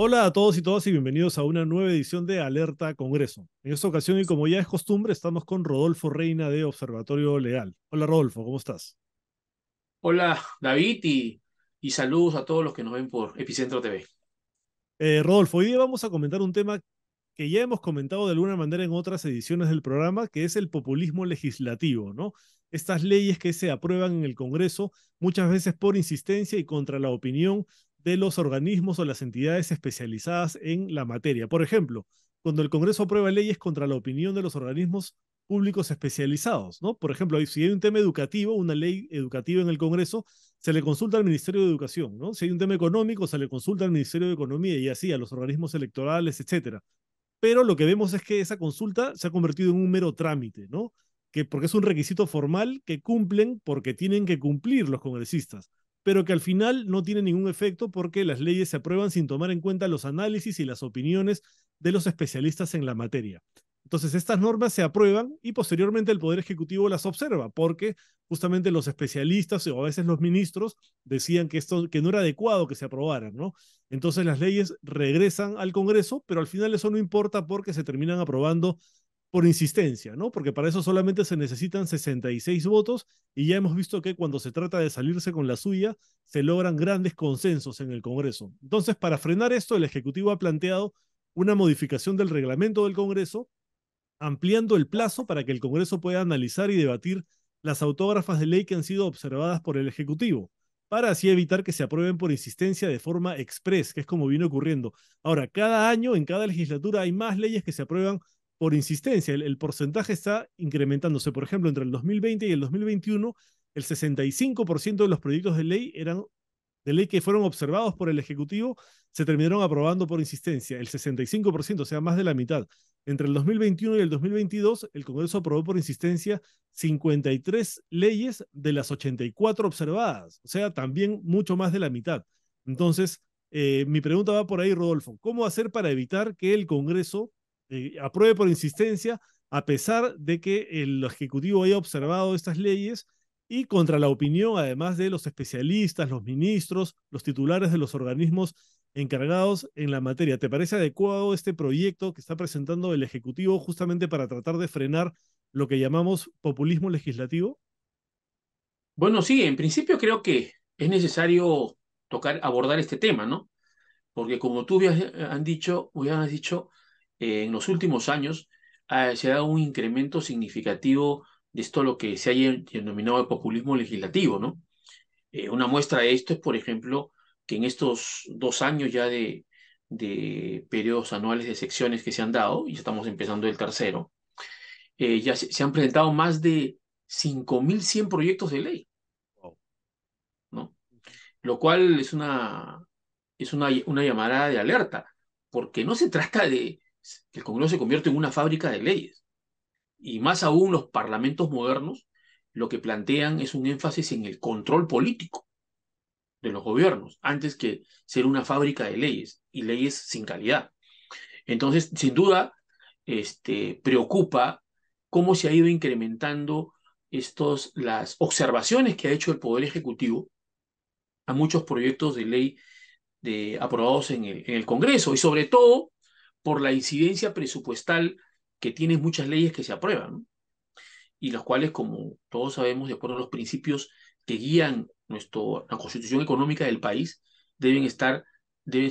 Hola a todos y todas y bienvenidos a una nueva edición de Alerta Congreso. En esta ocasión y como ya es costumbre, estamos con Rodolfo Reina de Observatorio Legal. Hola Rodolfo, ¿cómo estás? Hola David y saludos a todos los que nos ven por Epicentro TV. Rodolfo, hoy día vamos a comentar un tema que ya hemos comentado de alguna manera en otras ediciones del programa, que es el populismo legislativo, ¿no? Estas leyes que se aprueban en el Congreso muchas veces por insistencia y contra la opinión de los organismos o las entidades especializadas en la materia. Por ejemplo, cuando el Congreso aprueba leyes contra la opinión de los organismos públicos especializados, ¿no? Por ejemplo, si hay un tema educativo, una ley educativa en el Congreso, se le consulta al Ministerio de Educación, ¿no? Si hay un tema económico, se le consulta al Ministerio de Economía y así a los organismos electorales, etcétera. Pero lo que vemos es que esa consulta se ha convertido en un mero trámite, ¿no? Que porque es un requisito formal que cumplen porque tienen que cumplir los congresistas, pero que al final no tiene ningún efecto porque las leyes se aprueban sin tomar en cuenta los análisis y las opiniones de los especialistas en la materia. Entonces, estas normas se aprueban y posteriormente el Poder Ejecutivo las observa, porque justamente los especialistas o a veces los ministros decían que esto que no era adecuado que se aprobaran, ¿no? Entonces las leyes regresan al Congreso, pero al final eso no importa porque se terminan aprobando por insistencia, ¿no? Porque para eso solamente se necesitan 66 votos y ya hemos visto que cuando se trata de salirse con la suya, se logran grandes consensos en el Congreso. Entonces, para frenar esto, el Ejecutivo ha planteado una modificación del reglamento del Congreso, ampliando el plazo para que el Congreso pueda analizar y debatir las autógrafas de ley que han sido observadas por el Ejecutivo, para así evitar que se aprueben por insistencia de forma express, que es como viene ocurriendo. Ahora, cada año, en cada legislatura, hay más leyes que se aprueban por insistencia. El porcentaje está incrementándose. Por ejemplo, entre el 2020 y el 2021, el 65% de los proyectos de ley que fueron observados por el Ejecutivo se terminaron aprobando por insistencia, el 65%, o sea, más de la mitad. Entre el 2021 y el 2022, el Congreso aprobó por insistencia 53 leyes de las 84 observadas, o sea, también mucho más de la mitad. Entonces, mi pregunta va por ahí, Rodolfo. ¿Cómo hacer para evitar que el Congreso apruebe por insistencia, a pesar de que el Ejecutivo haya observado estas leyes y contra la opinión, además de los especialistas, los ministros, los titulares de los organismos encargados en la materia? ¿Te parece adecuado este proyecto que está presentando el Ejecutivo justamente para tratar de frenar lo que llamamos populismo legislativo? Bueno, sí, en principio creo que es necesario abordar este tema, ¿no? Porque como tú han dicho, o ya has dicho, en los últimos años se ha dado un incremento significativo de esto lo que se ha denominado el populismo legislativo, ¿no? Una muestra de esto es, por ejemplo, que en estos 2 años ya de periodos anuales de secciones que se han dado, y estamos empezando el tercero, ya se han presentado más de 5.100 proyectos de ley, Wow. ¿no? Lo cual es una llamada de alerta, porque no se trata de que el Congreso se convierta en una fábrica de leyes, y más aún los parlamentos modernos lo que plantean es un énfasis en el control político de los gobiernos, antes que ser una fábrica de leyes y leyes sin calidad. Entonces, sin duda, preocupa cómo se ha ido incrementando las observaciones que ha hecho el Poder Ejecutivo a muchos proyectos de ley aprobados en el Congreso y sobre todo por la incidencia presupuestal que tienen muchas leyes que se aprueban, ¿no? Y las cuales, como todos sabemos, de acuerdo a los principios que guían la constitución económica del país, deben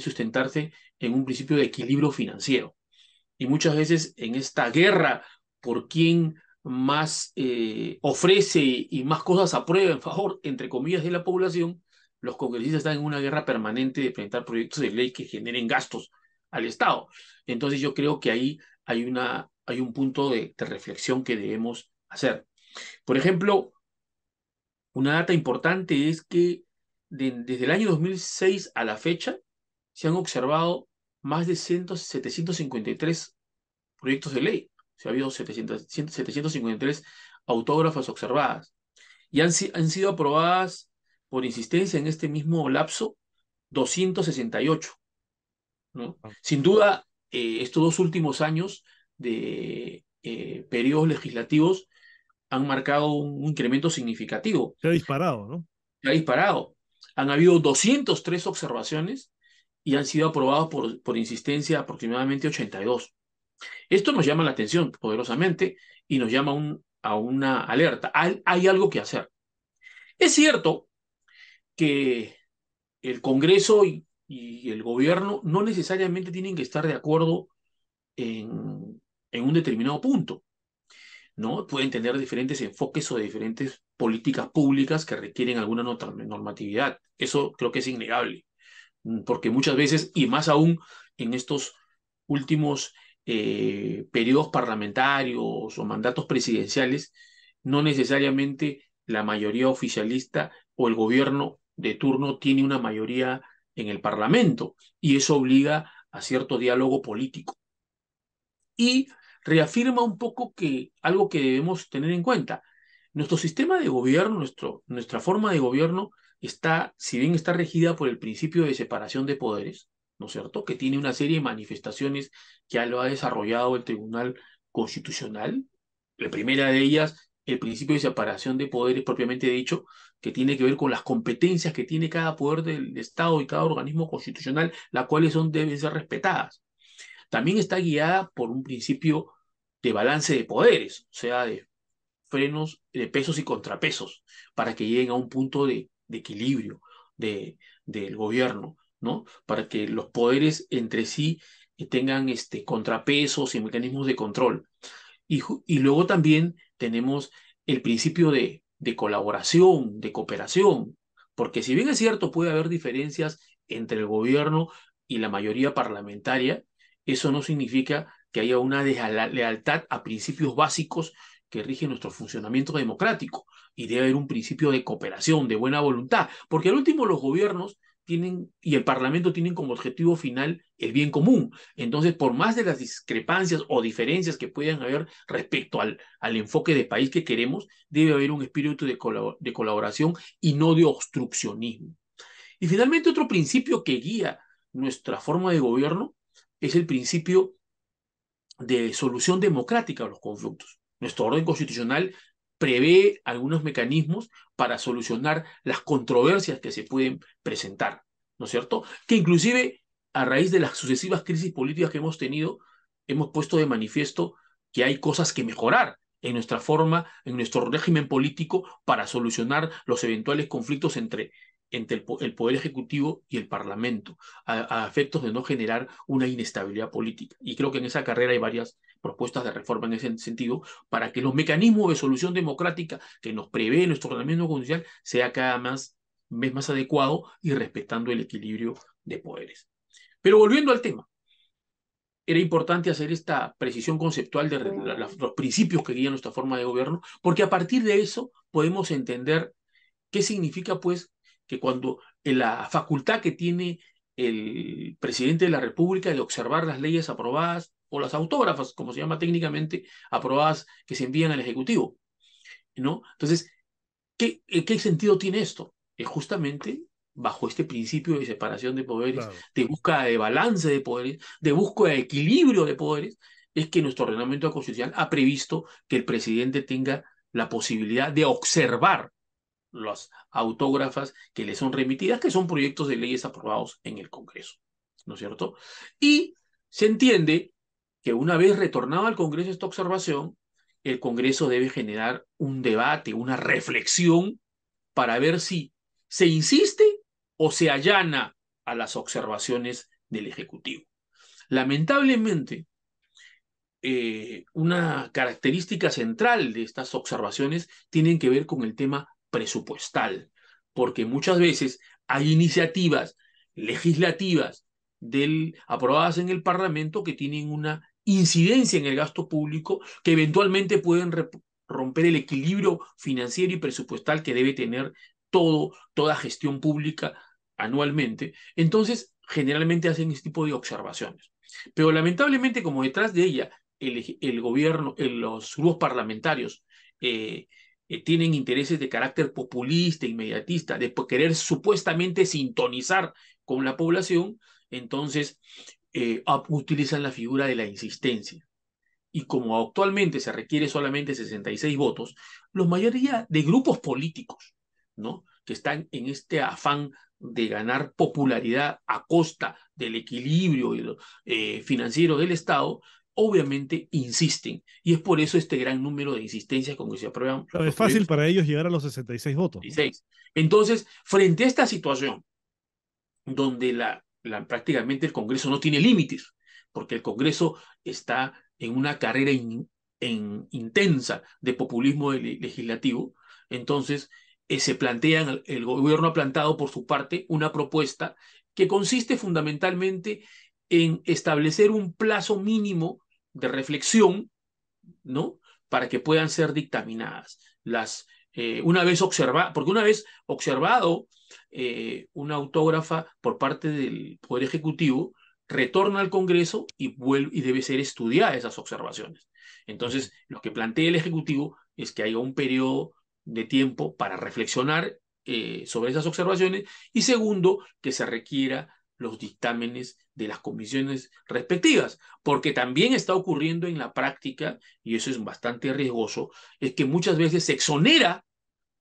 sustentarse en un principio de equilibrio financiero. Y muchas veces en esta guerra por quién más ofrece y más cosas aprueba en favor, entre comillas, de la población, los congresistas están en una guerra permanente de presentar proyectos de ley que generen gastos al Estado. Entonces yo creo que ahí hay un punto de reflexión que debemos hacer. Por ejemplo, una data importante es que desde el año 2006 a la fecha se han observado más de 753 proyectos de ley. O sea, ha habido 753 autógrafas observadas. Y han sido aprobadas por insistencia en este mismo lapso 268, ¿no? Sin duda, estos 2 últimos años de periodos legislativos han marcado un incremento significativo. Se ha disparado, ¿no? Se ha disparado. Han habido 203 observaciones y han sido aprobados por insistencia aproximadamente 82. Esto nos llama la atención poderosamente y nos llama a una alerta. Hay algo que hacer. Es cierto que el Congreso y el gobierno no necesariamente tienen que estar de acuerdo en un determinado punto, ¿no? Pueden tener diferentes enfoques o diferentes políticas públicas que requieren alguna normatividad. Eso creo que es innegable, porque muchas veces, y más aún en estos últimos periodos parlamentarios o mandatos presidenciales, no necesariamente la mayoría oficialista o el gobierno de turno tiene una mayoría en el Parlamento, y eso obliga a cierto diálogo político. Y reafirma un poco que algo que debemos tener en cuenta. Nuestro sistema de gobierno, nuestra forma de gobierno está, si bien está regida por el principio de separación de poderes, ¿no es cierto? Que tiene una serie de manifestaciones que ya lo ha desarrollado el Tribunal Constitucional. La primera de ellas, el principio de separación de poderes propiamente dicho, que tiene que ver con las competencias que tiene cada poder del Estado y cada organismo constitucional, las cuales deben ser respetadas. También está guiada por un principio de balance de poderes, o sea, de frenos de pesos y contrapesos, para que lleguen a un punto de equilibrio del gobierno, ¿no? Para que los poderes entre sí tengan contrapesos y mecanismos de control. Y luego también tenemos el principio de colaboración, de cooperación, porque si bien es cierto, puede haber diferencias entre el gobierno y la mayoría parlamentaria, eso no significa que haya una lealtad a principios básicos que rigen nuestro funcionamiento democrático. Y debe haber un principio de cooperación, de buena voluntad, porque al último los gobiernos tienen y el Parlamento tienen como objetivo final el bien común. Entonces, por más de las discrepancias o diferencias que puedan haber respecto al enfoque de país que queremos, debe haber un espíritu de colaboración y no de obstruccionismo. Y finalmente, otro principio que guía nuestra forma de gobierno es el principio de solución democrática a los conflictos. Nuestro orden constitucional prevé algunos mecanismos para solucionar las controversias que se pueden presentar, ¿no es cierto? Que inclusive a raíz de las sucesivas crisis políticas que hemos tenido, hemos puesto de manifiesto que hay cosas que mejorar en nuestra forma, en nuestro régimen político para solucionar los eventuales conflictos entre el Poder Ejecutivo y el Parlamento, a efectos de no generar una inestabilidad política. Y creo que en esa carrera hay varias propuestas de reforma en ese sentido, para que los mecanismos de solución democrática que nos prevé nuestro ordenamiento constitucional sea vez más adecuado y respetando el equilibrio de poderes. Pero volviendo al tema, era importante hacer esta precisión conceptual de los principios que guían nuestra forma de gobierno, porque a partir de eso podemos entender qué significa, pues, que cuando la facultad que tiene el presidente de la República de observar las leyes aprobadas o las autógrafas, como se llama técnicamente, aprobadas que se envían al Ejecutivo, ¿no? Entonces, ¿qué sentido tiene esto? Es justamente bajo este principio de separación de poderes, Claro. de búsqueda de balance de poderes, de búsqueda de equilibrio de poderes, es que nuestro ordenamiento constitucional ha previsto que el presidente tenga la posibilidad de observar las autógrafas que le son remitidas, que son proyectos de leyes aprobados en el Congreso, ¿no es cierto? Y se entiende que una vez retornada al Congreso esta observación, el Congreso debe generar un debate, una reflexión para ver si se insiste o se allana a las observaciones del Ejecutivo. Lamentablemente, una característica central de estas observaciones tienen que ver con el tema presupuestal, porque muchas veces hay iniciativas legislativas aprobadas en el Parlamento que tienen una incidencia en el gasto público que eventualmente pueden romper el equilibrio financiero y presupuestal que debe tener toda gestión pública anualmente. Entonces, generalmente hacen este tipo de observaciones. Pero lamentablemente, como detrás de ella el gobierno, los grupos parlamentarios eh, tienen intereses de carácter populista, inmediatista, de querer supuestamente sintonizar con la población, entonces utilizan la figura de la insistencia. Y como actualmente se requiere solamente 66 votos, la mayoría de grupos políticos, ¿no? Que están en este afán de ganar popularidad a costa del equilibrio financiero del Estado, obviamente insisten. Y es por eso este gran número de insistencias con que se aprueban Claro, es los fácil proyectos para ellos llegar a los 66 votos, ¿no? 16. Entonces, frente a esta situación, donde prácticamente el Congreso no tiene límites, porque el Congreso está en una carrera intensa de populismo legislativo, entonces se plantean, el gobierno ha plantado por su parte una propuesta que consiste fundamentalmente en establecer un plazo mínimo de reflexión, ¿no? Para que puedan ser dictaminadas. Porque una vez observado una autógrafa por parte del Poder Ejecutivo, retorna al Congreso y debe ser estudiada esas observaciones. Ujú. Entonces, lo que plantea el Ejecutivo es que haya un periodo de tiempo para reflexionar sobre esas observaciones y segundo, que se requiera los dictámenes de las comisiones respectivas, porque también está ocurriendo en la práctica, y eso es bastante riesgoso, es que muchas veces se exonera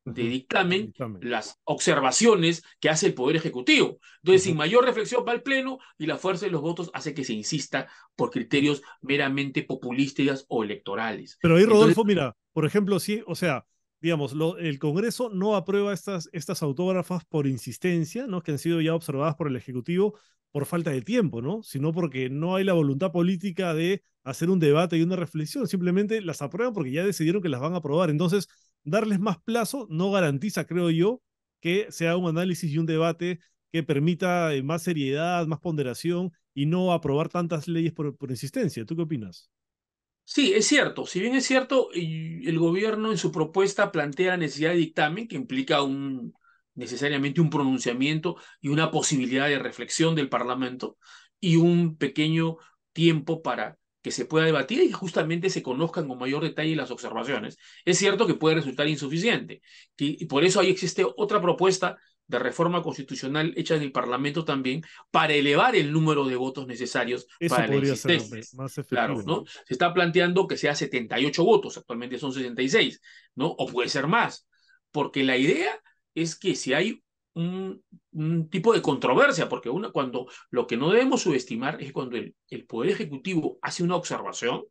de Ujú. El dictamen dictamen. las observaciones que hace el Poder Ejecutivo. Entonces, sin Ujú. mayor reflexión va al Pleno y la fuerza de los votos hace que se insista por criterios meramente populistas o electorales. Pero ahí, Entonces, Rodolfo, mira, por ejemplo, sí, o sea, digamos, el Congreso no aprueba estas autógrafas por insistencia, ¿no? Que han sido ya observadas por el Ejecutivo por falta de tiempo, ¿no? Sino porque no hay la voluntad política de hacer un debate y una reflexión. Simplemente las aprueban porque ya decidieron que las van a aprobar. Entonces, darles más plazo no garantiza, creo yo, que sea un análisis y un debate que permita más seriedad, más ponderación y no aprobar tantas leyes por insistencia. ¿Tú qué opinas? sí, es cierto. Si bien es cierto, y el gobierno en su propuesta plantea la necesidad de dictamen, que implica necesariamente un pronunciamiento y una posibilidad de reflexión del Parlamento y un pequeño tiempo para que se pueda debatir y justamente se conozcan con mayor detalle las observaciones. Es cierto que puede resultar insuficiente, y por eso ahí existe otra propuesta de reforma constitucional hecha en el Parlamento también para elevar el número de votos necesarios Eso para la podría ser insistencia. más Claro, efectivo, ¿no? ¿no? Se está planteando que sea 78 votos, actualmente son 66, ¿no? O puede ser más, porque la idea es que si hay un tipo de controversia, porque cuando lo que no debemos subestimar es cuando el Poder Ejecutivo hace una observación,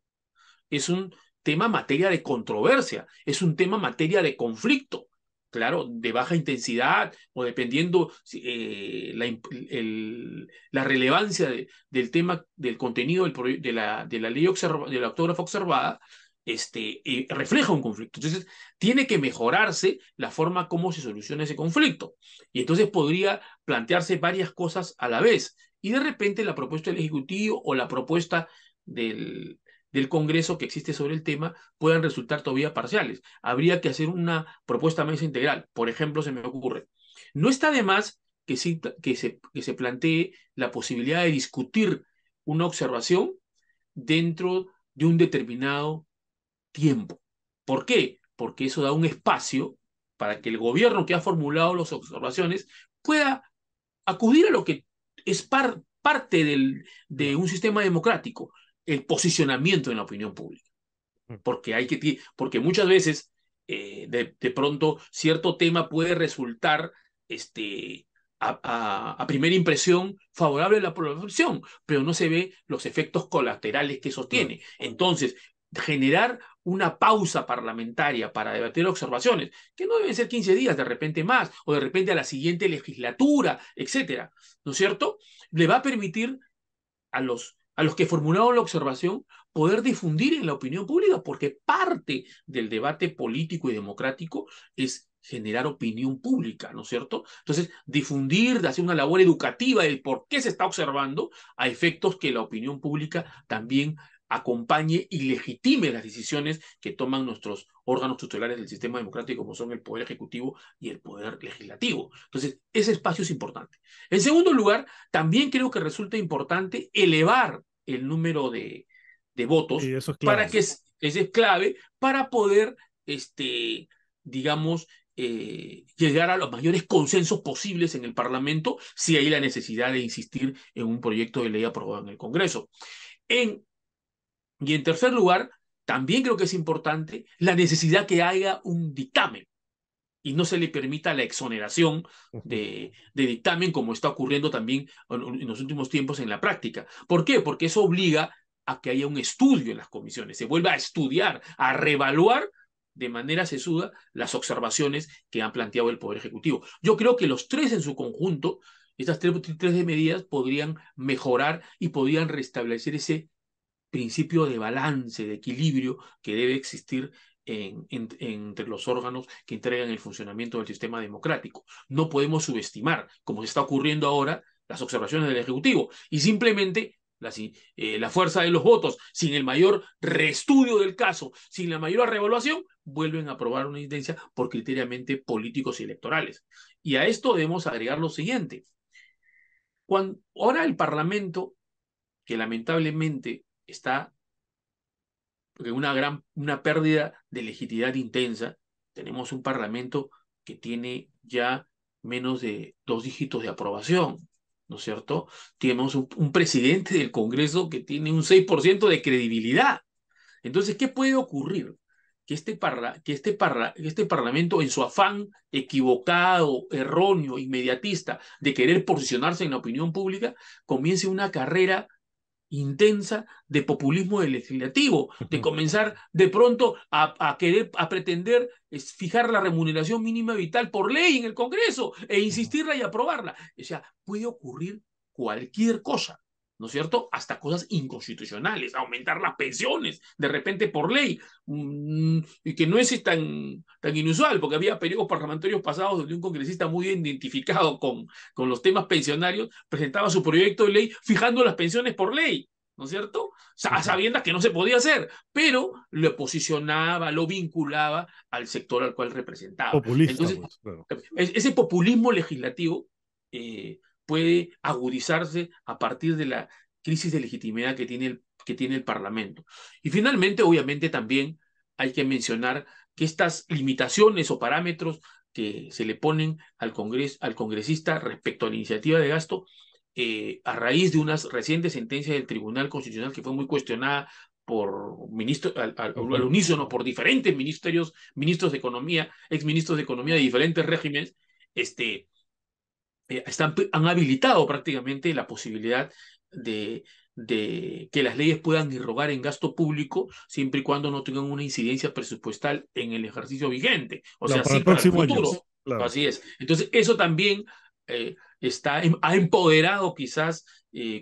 es un tema materia de controversia, es un tema materia de conflicto, claro, de baja intensidad o dependiendo la relevancia del tema, del contenido de la ley de la autógrafa observada, refleja un conflicto. Entonces, tiene que mejorarse la forma como se soluciona ese conflicto. Y entonces podría plantearse varias cosas a la vez. Y de repente la propuesta del Ejecutivo o la propuesta del, del Congreso que existe sobre el tema puedan resultar todavía parciales. Habría que hacer una propuesta más integral. Por ejemplo, se me ocurre, no está de más que se plantee la posibilidad de discutir una observación dentro de un determinado tiempo. ¿Por qué? Porque eso da un espacio para que el gobierno que ha formulado las observaciones pueda acudir a lo que es parte de Claro. un sistema democrático, el posicionamiento en la opinión pública. Mm. Porque muchas veces, de pronto, cierto tema puede resultar a primera impresión favorable a la población, pero no se ve los efectos colaterales que eso Claro. tiene. Entonces, generar una pausa parlamentaria para debatir observaciones, que no deben ser 15 días, de repente más, o de repente a la siguiente legislatura, etcétera, ¿no es cierto? Le va a permitir a los que formularon la observación poder difundir en la opinión pública, porque parte del debate político y democrático es generar opinión pública, ¿no es cierto? Entonces, difundir, hacer una labor educativa del por qué se está observando, a efectos que la opinión pública también acompañe y legitime las decisiones que toman nuestros órganos tutelares del sistema democrático, como son el Poder Ejecutivo y el Poder Legislativo. Entonces, ese espacio es importante. En segundo lugar, también creo que resulta importante elevar el número de votos Sí, eso es para clave. que ese es clave para poder, digamos, llegar a los mayores consensos posibles en el Parlamento si hay la necesidad de insistir en un proyecto de ley aprobado en el Congreso. En, y en tercer lugar, también creo que es importante la necesidad que haya un dictamen y no se le permita la exoneración de dictamen, como está ocurriendo también en los últimos tiempos en la práctica. ¿Por qué? Porque eso obliga a que haya un estudio en las comisiones, se vuelva a estudiar, a reevaluar de manera sesuda las observaciones que han planteado el Poder Ejecutivo. Yo creo que los tres en su conjunto, estas tres de medidas podrían mejorar y podrían restablecer ese principio de balance, de equilibrio que debe existir entre los órganos que entregan el funcionamiento del sistema democrático. No podemos subestimar, como se está ocurriendo ahora, las observaciones del Ejecutivo y simplemente la fuerza de los votos, sin el mayor reestudio del caso, sin la mayor reevaluación, vuelven a aprobar una sentencia por criteriamente políticos y electorales. Y a esto debemos agregar lo siguiente. Ahora el Parlamento, que lamentablemente está en una pérdida de legitimidad intensa. Tenemos un Parlamento que tiene ya menos de 2 dígitos de aprobación, ¿no es cierto? Tenemos un presidente del Congreso que tiene un 6% de credibilidad. Entonces, ¿qué puede ocurrir? Que este Parlamento, en su afán equivocado, erróneo, inmediatista de querer posicionarse en la opinión pública, comience una carrera intensa de populismo legislativo, de comenzar de pronto a pretender fijar la remuneración mínima vital por ley en el Congreso e insistirla y aprobarla. O sea, puede ocurrir cualquier cosa, ¿no es cierto? Hasta cosas inconstitucionales, aumentar las pensiones de repente por ley, y que no es tan inusual, porque había periodos parlamentarios pasados donde un congresista muy identificado con los temas pensionarios presentaba su proyecto de ley fijando las pensiones por ley, ¿no es cierto? A sabiendas que no se podía hacer, pero lo posicionaba, lo vinculaba al sector al cual representaba. Populista, Entonces, pues, claro. ese populismo legislativo puede agudizarse a partir de la crisis de legitimidad que tiene el Parlamento. Y finalmente, obviamente, también hay que mencionar que estas limitaciones o parámetros que se le ponen al congresista respecto a la iniciativa de gasto, a raíz de unas recientes sentencias del Tribunal Constitucional que fue muy cuestionada por al unísono por diferentes ministros de Economía, exministros de Economía de diferentes regímenes, han habilitado prácticamente la posibilidad de que las leyes puedan irrogar en gasto público siempre y cuando no tengan una incidencia presupuestal en el ejercicio vigente, o Claro, sea, para sí el para el próximo año. futuro. Claro. Así es. Entonces, eso también ha empoderado quizás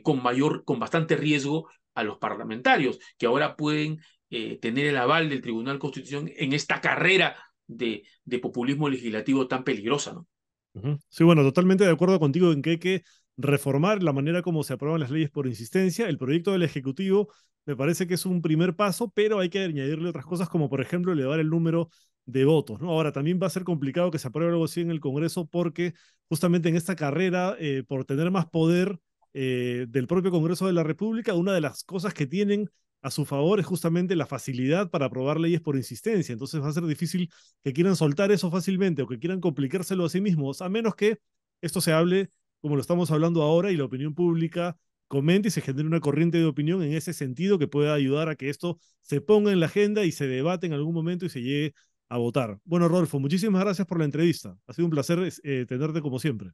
con bastante riesgo a los parlamentarios, que ahora pueden tener el aval del Tribunal Constitucional en esta carrera de populismo legislativo tan peligrosa, ¿no? Sí, bueno, totalmente de acuerdo contigo en que hay que reformar la manera como se aprueban las leyes por insistencia. El proyecto del Ejecutivo me parece que es un primer paso, pero hay que añadirle otras cosas como, por ejemplo, elevar el número de votos, ¿no? Ahora, también va a ser complicado que se apruebe algo así en el Congreso porque justamente en esta carrera, por tener más poder del propio Congreso de la República, una de las cosas que tienen a su favor es justamente la facilidad para aprobar leyes por insistencia. Entonces va a ser difícil que quieran soltar eso fácilmente o que quieran complicárselo a sí mismos, a menos que esto se hable como lo estamos hablando ahora y la opinión pública comente y se genere una corriente de opinión en ese sentido que pueda ayudar a que esto se ponga en la agenda y se debate en algún momento y se llegue a votar. Bueno, Rodolfo, muchísimas gracias por la entrevista. Ha sido un placer tenerte como siempre.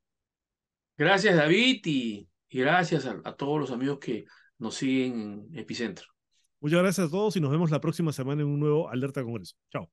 Gracias, David, y gracias a todos los amigos que nos siguen en Epicentro. Muchas gracias a todos y nos vemos la próxima semana en un nuevo Alerta Congreso. Chao.